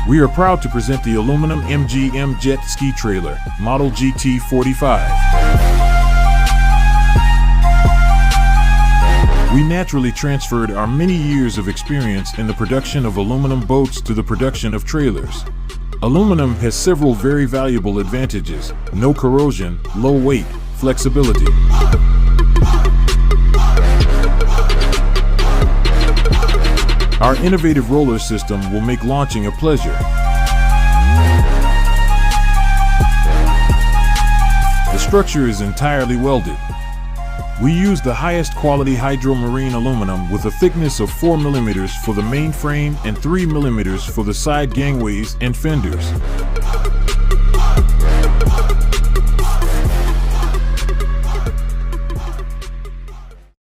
We are proud to present the aluminum Mgm Jetski trailer, model GT45. We naturally transferred our many years of experience in the production of aluminum boats to the production of trailers. Aluminum has several very valuable advantages: no corrosion, low weight, flexibility. Our innovative roller system will make launching a pleasure. The structure is entirely welded. We use the highest quality hydromarine aluminum with a thickness of 4 mm for the main frame and 3 mm for the side gangways and fenders.